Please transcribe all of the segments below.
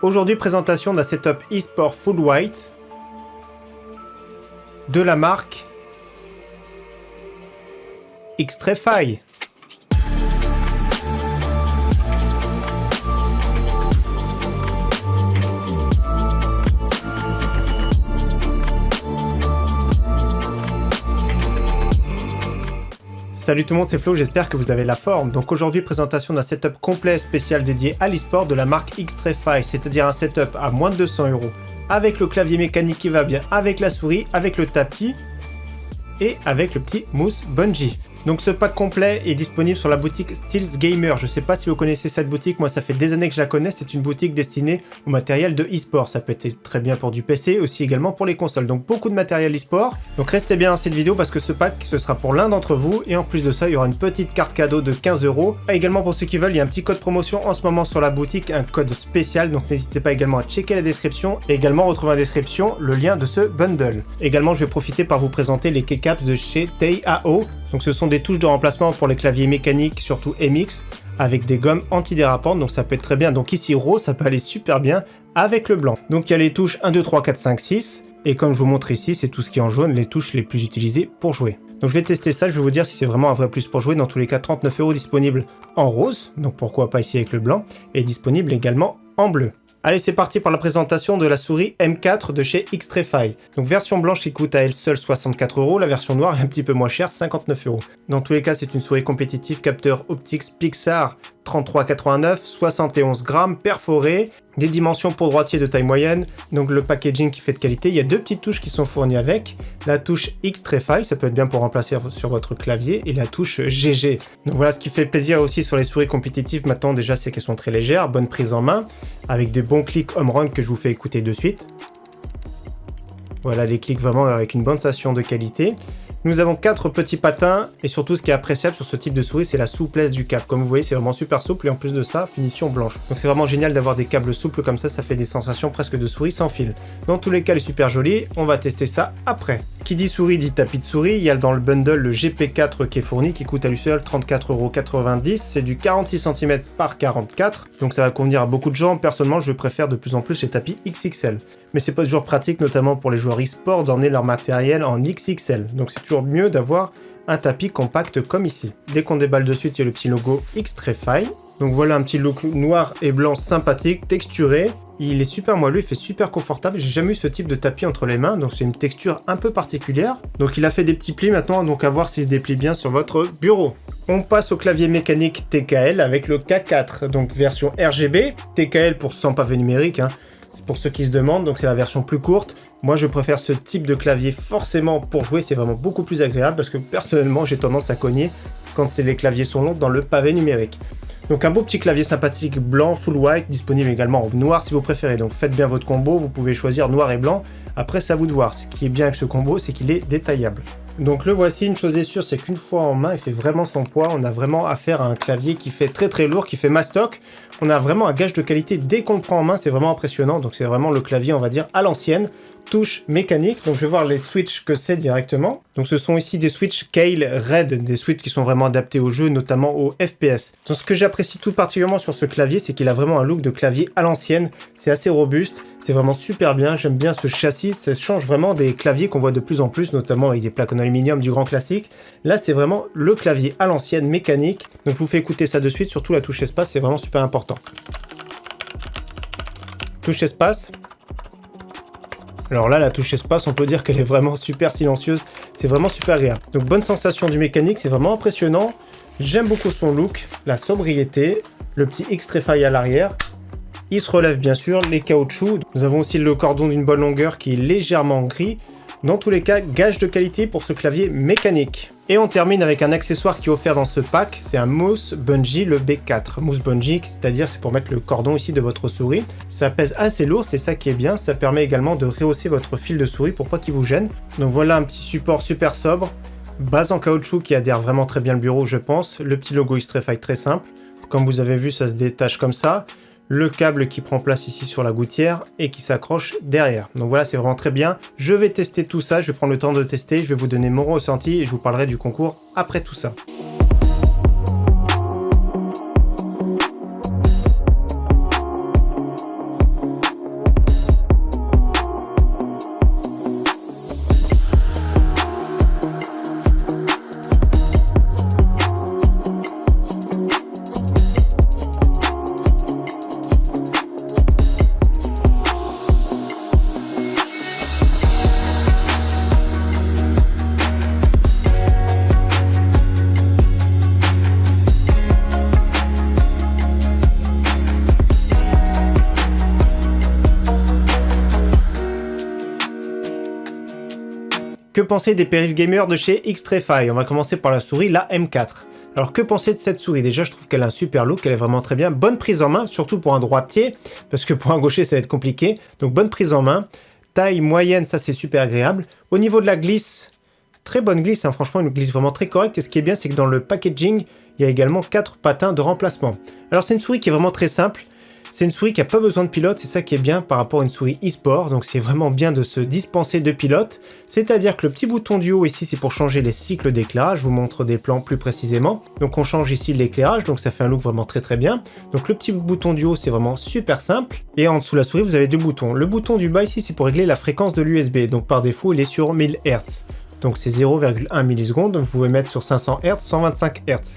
Aujourd'hui, présentation d'un setup eSport Full White de la marque Xtrfy. Salut tout le monde, c'est Flo, j'espère que vous avez la forme. Donc aujourd'hui, présentation d'un setup complet spécial dédié à l'eSport de la marque Xtrfy, c'est-à-dire un setup à moins de 200 €, avec le clavier mécanique qui va bien, avec la souris, avec le tapis et avec le petit mousse bungee. Donc ce pack complet est disponible sur la boutique Steels Gamer. Je sais pas si vous connaissez cette boutique, moi ça fait des années que je la connais, c'est une boutique destinée au matériel de e-sport. Ça peut être très bien pour du PC, aussi également pour les consoles. Donc beaucoup de matériel e-sport. Donc restez bien dans cette vidéo parce que ce pack, ce sera pour l'un d'entre vous. Et en plus de ça, il y aura une petite carte cadeau de 15 €. Et également pour ceux qui veulent, il y a un petit code promotion en ce moment sur la boutique, un code spécial. Donc n'hésitez pas également à checker la description. Et également retrouver en description le lien de ce bundle. Également, je vais profiter par vous présenter les keycaps de chez Taeao. Donc ce sont des touches de remplacement pour les claviers mécaniques, surtout MX, avec des gommes antidérapantes, donc ça peut être très bien. Donc ici rose, ça peut aller super bien avec le blanc. Donc il y a les touches 1, 2, 3, 4, 5, 6, et comme je vous montre ici, c'est tout ce qui est en jaune, les touches les plus utilisées pour jouer. Donc je vais tester ça, je vais vous dire si c'est vraiment un vrai plus pour jouer. Dans tous les cas, 39 € disponible en rose, donc pourquoi pas ici avec le blanc, et disponible également en bleu. Allez, c'est parti pour la présentation de la souris M4 de chez Xtrfy. Donc version blanche qui coûte à elle seule 64 €, la version noire est un petit peu moins chère, 59 €. Dans tous les cas, c'est une souris compétitive, capteur optique Pixar 3389, 71 grammes, perforée, des dimensions pour droitier de taille moyenne, donc le packaging qui fait de qualité. Il y a deux petites touches qui sont fournies avec, la touche Xtrfy, ça peut être bien pour remplacer sur votre clavier, et la touche GG. Donc voilà, ce qui fait plaisir aussi sur les souris compétitives maintenant déjà, c'est qu'elles sont très légères, bonne prise en main, avec des bons clics home run que je vous fais écouter de suite. Voilà les clics vraiment avec une bonne sensation de qualité. Nous avons 4 petits patins et surtout ce qui est appréciable sur ce type de souris, c'est la souplesse du câble. Comme vous voyez, c'est vraiment super souple et en plus de ça, finition blanche. Donc c'est vraiment génial d'avoir des câbles souples comme ça fait des sensations presque de souris sans fil. Dans tous les cas, elle est super jolie, on va tester ça après. Qui dit souris dit tapis de souris, il y a dans le bundle le GP4 qui est fourni, qui coûte à lui seul 34,90 €. C'est du 46 cm par 44, donc ça va convenir à beaucoup de gens. Personnellement, je préfère de plus en plus les tapis XXL. Mais c'est pas toujours pratique, notamment pour les joueurs e-sport, d'emmener leur matériel en XXL. Donc c'est toujours mieux d'avoir un tapis compact comme ici. Dès qu'on déballe de suite, il y a le petit logo Xtrfy. Donc voilà un petit look noir et blanc sympathique, texturé. Il est super moelleux, il fait super confortable. J'ai jamais eu ce type de tapis entre les mains, donc c'est une texture un peu particulière. Donc il a fait des petits plis maintenant, donc à voir s'il se déplie bien sur votre bureau. On passe au clavier mécanique TKL avec le K4, donc version RGB. TKL pour sans pavé numérique, hein. Pour ceux qui se demandent, donc c'est la version plus courte. Moi je préfère ce type de clavier forcément pour jouer, c'est vraiment beaucoup plus agréable parce que personnellement j'ai tendance à cogner quand les claviers sont longs dans le pavé numérique. Donc un beau petit clavier sympathique blanc, full white, disponible également en noir si vous préférez. Donc faites bien votre combo, vous pouvez choisir noir et blanc, après c'est à vous de voir. Ce qui est bien avec ce combo, c'est qu'il est détaillable. Donc le voici, une chose est sûre, c'est qu'une fois en main, il fait vraiment son poids. On a vraiment affaire à un clavier qui fait très lourd, qui fait mastoc. On a vraiment un gage de qualité dès qu'on le prend en main, c'est vraiment impressionnant. Donc c'est vraiment le clavier, on va dire, à l'ancienne. Touche mécanique, donc je vais voir les switches que c'est directement. Donc ce sont ici des switches Kailh Red, des switches qui sont vraiment adaptés au jeu, notamment au FPS. Donc ce que j'apprécie tout particulièrement sur ce clavier, c'est qu'il a vraiment un look de clavier à l'ancienne. C'est assez robuste, c'est vraiment super bien, j'aime bien ce châssis, ça change vraiment des claviers qu'on voit de plus en plus, notamment avec des plaques en aluminium du grand classique. Là c'est vraiment le clavier à l'ancienne mécanique, donc je vous fais écouter ça de suite, surtout la touche espace, c'est vraiment super important. Touche espace. Alors là, la touche espace, on peut dire qu'elle est vraiment super silencieuse, c'est vraiment super agréable. Donc bonne sensation du mécanique, c'est vraiment impressionnant. J'aime beaucoup son look, la sobriété, le petit Xtrfy à l'arrière. Il se relève bien sûr, les caoutchoucs. Nous avons aussi le cordon d'une bonne longueur qui est légèrement gris. Dans tous les cas, gage de qualité pour ce clavier mécanique. Et on termine avec un accessoire qui est offert dans ce pack, c'est un mousse bungee, le B4. Mousse bungee, c'est-à-dire c'est pour mettre le cordon ici de votre souris. Ça pèse assez lourd, c'est ça qui est bien. Ça permet également de rehausser votre fil de souris pour pas qu'il vous gêne. Donc voilà un petit support super sobre. Base en caoutchouc qui adhère vraiment très bien le bureau, je pense. Le petit logo Xtrfy très simple. Comme vous avez vu, ça se détache comme ça. Le câble qui prend place ici sur la gouttière et qui s'accroche derrière. Donc voilà, c'est vraiment très bien. Je vais tester tout ça, je vais prendre le temps de tester, je vais vous donner mon ressenti et je vous parlerai du concours après tout ça. Que penser des périphes gamers de chez Xtrfy? On va commencer par la souris, la M4. Alors que penser de cette souris? Déjà, je trouve qu'elle a un super look, elle est vraiment très bien. Bonne prise en main, surtout pour un droitier, parce que pour un gaucher, ça va être compliqué. Donc bonne prise en main. Taille moyenne, ça c'est super agréable. Au niveau de la glisse, très bonne glisse, hein. Franchement, une glisse vraiment très correcte. Et ce qui est bien, c'est que dans le packaging, il y a également 4 patins de remplacement. Alors c'est une souris qui est vraiment très simple. C'est une souris qui n'a pas besoin de pilote, c'est ça qui est bien par rapport à une souris e-sport, donc c'est vraiment bien de se dispenser de pilote. C'est-à-dire que le petit bouton du haut ici, c'est pour changer les cycles d'éclairage, je vous montre des plans plus précisément. Donc on change ici l'éclairage, donc ça fait un look vraiment très très bien. Donc le petit bouton du haut, c'est vraiment super simple. Et en dessous de la souris, vous avez 2 boutons. Le bouton du bas ici, c'est pour régler la fréquence de l'USB, donc par défaut, il est sur 1000 Hz. Donc c'est 0,1 millisecondes, donc vous pouvez mettre sur 500 Hz, 125 Hz.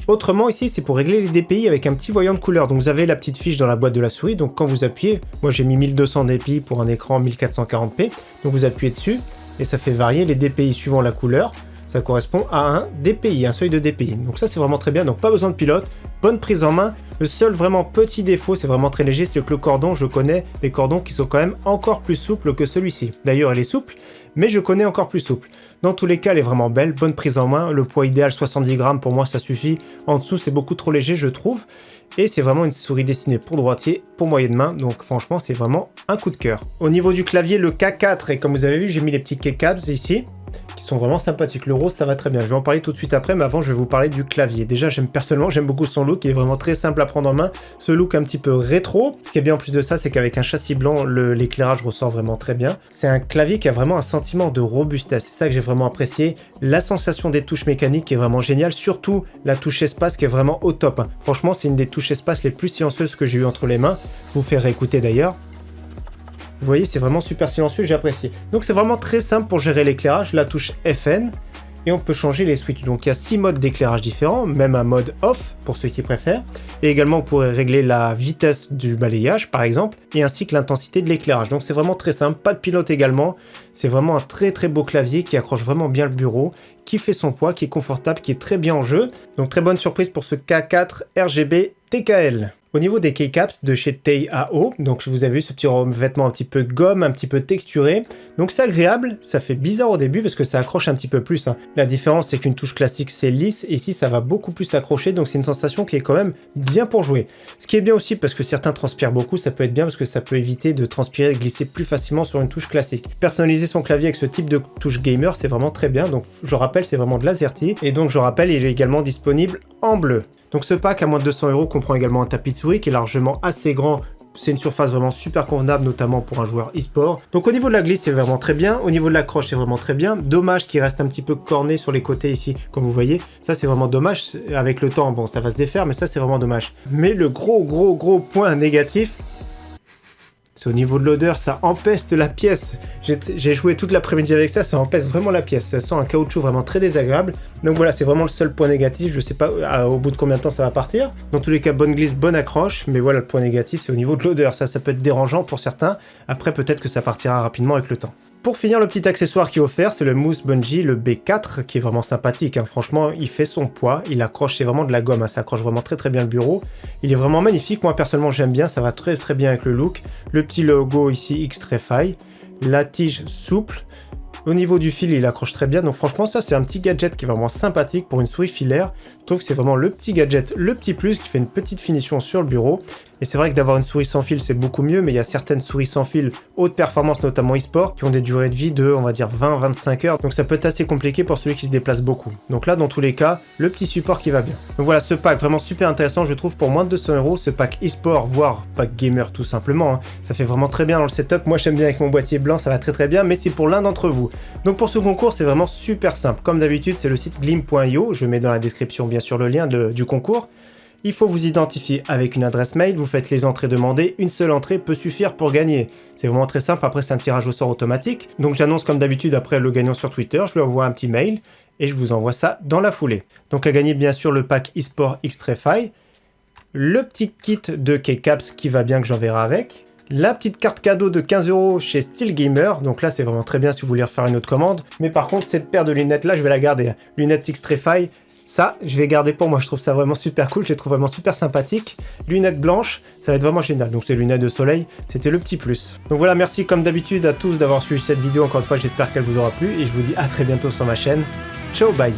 Autrement, ici, c'est pour régler les DPI avec un petit voyant de couleur. Donc, vous avez la petite fiche dans la boîte de la souris. Donc, quand vous appuyez, moi j'ai mis 1200 DPI pour un écran 1440p. Donc, vous appuyez dessus et ça fait varier les DPI suivant la couleur. Ça correspond à un DPI, un seuil de DPI. Donc, ça, c'est vraiment très bien. Donc, pas besoin de pilote. Bonne prise en main. Le seul vraiment petit défaut, c'est vraiment très léger, c'est que le cordon, je connais des cordons qui sont quand même encore plus souples que celui-ci. D'ailleurs, elle est souple, mais je connais encore plus souple. Dans tous les cas, elle est vraiment belle, bonne prise en main. Le poids idéal, 70 grammes, pour moi, ça suffit. En dessous, c'est beaucoup trop léger, je trouve. Et c'est vraiment une souris destinée pour droitier, pour moyenne main. Donc franchement, c'est vraiment un coup de cœur. Au niveau du clavier, le K4, et comme vous avez vu, j'ai mis les petits keycaps ici, qui sont vraiment sympathiques. Le rose, ça va très bien. Je vais en parler tout de suite après, mais avant, je vais vous parler du clavier. Déjà, personnellement, j'aime beaucoup son look. Il est vraiment très simple à prendre en main. Ce look un petit peu rétro. Ce qui est bien en plus de ça, c'est qu'avec un châssis blanc, l'éclairage ressort vraiment très bien. C'est un clavier qui a vraiment un sentiment de robustesse. C'est ça que j'ai vraiment apprécié. La sensation des touches mécaniques est vraiment géniale. Surtout la touche espace qui est vraiment au top. Franchement, c'est une des touches espace les plus silencieuses que j'ai eu entre les mains. Je vous fais réécouter d'ailleurs. Vous voyez, c'est vraiment super silencieux, j'ai apprécié. Donc c'est vraiment très simple pour gérer l'éclairage, la touche FN, et on peut changer les switches. Donc il y a 6 modes d'éclairage différents, même un mode off pour ceux qui préfèrent. Et également, vous pourrez régler la vitesse du balayage, par exemple, et ainsi que l'intensité de l'éclairage. Donc c'est vraiment très simple, pas de pilote également. C'est vraiment un très très beau clavier qui accroche vraiment bien le bureau, qui fait son poids, qui est confortable, qui est très bien en jeu. Donc très bonne surprise pour ce K4 RGB TKL. Au niveau des keycaps de chez Taihao, donc vous avez vu ce petit revêtement un petit peu gomme, un petit peu texturé. Donc c'est agréable, ça fait bizarre au début parce que ça accroche un petit peu plus. Hein. La différence c'est qu'une touche classique c'est lisse, et ici ça va beaucoup plus accrocher, donc c'est une sensation qui est quand même bien pour jouer. Ce qui est bien aussi parce que certains transpirent beaucoup, ça peut être bien parce que ça peut éviter de transpirer et glisser plus facilement sur une touche classique. Personnaliser son clavier avec ce type de touche gamer, c'est vraiment très bien. Donc je rappelle, c'est vraiment de l'AZERTY, et donc je rappelle, il est également disponible en bleu. Donc ce pack à moins de 200 € comprend également un tapis de souris qui est largement assez grand. C'est une surface vraiment super convenable, notamment pour un joueur e-sport. Donc au niveau de la glisse, c'est vraiment très bien. Au niveau de l'accroche, c'est vraiment très bien. Dommage qu'il reste un petit peu corné sur les côtés ici, comme vous voyez. Ça, c'est vraiment dommage. Avec le temps, bon, ça va se défaire, mais ça, c'est vraiment dommage. Mais le gros point négatif, c'est au niveau de l'odeur, ça empeste la pièce. J'ai joué toute l'après-midi avec ça, ça empeste vraiment la pièce. Ça sent un caoutchouc vraiment très désagréable. Donc voilà, c'est vraiment le seul point négatif. Je sais pas au bout de combien de temps ça va partir. Dans tous les cas, bonne glisse, bonne accroche. Mais voilà, le point négatif, c'est au niveau de l'odeur. Ça peut être dérangeant pour certains. Après, peut-être que ça partira rapidement avec le temps. Pour finir, le petit accessoire qui est offert, c'est le mousse bungee, le B4, qui est vraiment sympathique. Hein. Franchement, il fait son poids, il accroche, c'est vraiment de la gomme, hein. Ça accroche vraiment très bien le bureau. Il est vraiment magnifique, moi personnellement j'aime bien, ça va très bien avec le look. Le petit logo ici, Xtrfy, la tige souple. Au niveau du fil, il accroche très bien, donc franchement ça c'est un petit gadget qui est vraiment sympathique pour une souris filaire. Je trouve que c'est vraiment le petit gadget, le petit plus qui fait une petite finition sur le bureau. Et c'est vrai que d'avoir une souris sans fil c'est beaucoup mieux, mais il y a certaines souris sans fil haute performance, notamment e-sport, qui ont des durées de vie de, on va dire, 20-25 heures. Donc ça peut être assez compliqué pour celui qui se déplace beaucoup. Donc là, dans tous les cas, le petit support qui va bien. Donc voilà, ce pack vraiment super intéressant, je trouve, pour moins de 200 €. Ce pack e-sport, voire pack gamer tout simplement. Hein. Ça fait vraiment très bien dans le setup. Moi, j'aime bien avec mon boîtier blanc, ça va très bien, mais c'est pour l'un d'entre vous. Donc pour ce concours, c'est vraiment super simple. Comme d'habitude, c'est le site glim.io. Je mets dans la description, bien sûr, le lien du concours. Il faut vous identifier avec une adresse mail, vous faites les entrées demandées, une seule entrée peut suffire pour gagner. C'est vraiment très simple, après c'est un tirage au sort automatique. Donc j'annonce comme d'habitude après le gagnant sur Twitter, je lui envoie un petit mail et je vous envoie ça dans la foulée. Donc à gagner bien sûr le pack eSport Xtrfy, le petit kit de keycaps qui va bien que j'enverrai avec, la petite carte cadeau de 15 € chez Steel Gamer, donc là c'est vraiment très bien si vous voulez refaire une autre commande. Mais par contre cette paire de lunettes là je vais la garder, lunettes Xtrfy. Ça, je vais garder pour moi, je trouve ça vraiment super cool, je les trouve vraiment super sympathiques. Lunettes blanches, ça va être vraiment génial. Donc c'est lunettes de soleil, c'était le petit plus. Donc voilà, merci comme d'habitude à tous d'avoir suivi cette vidéo. Encore une fois, j'espère qu'elle vous aura plu et je vous dis à très bientôt sur ma chaîne. Ciao, bye!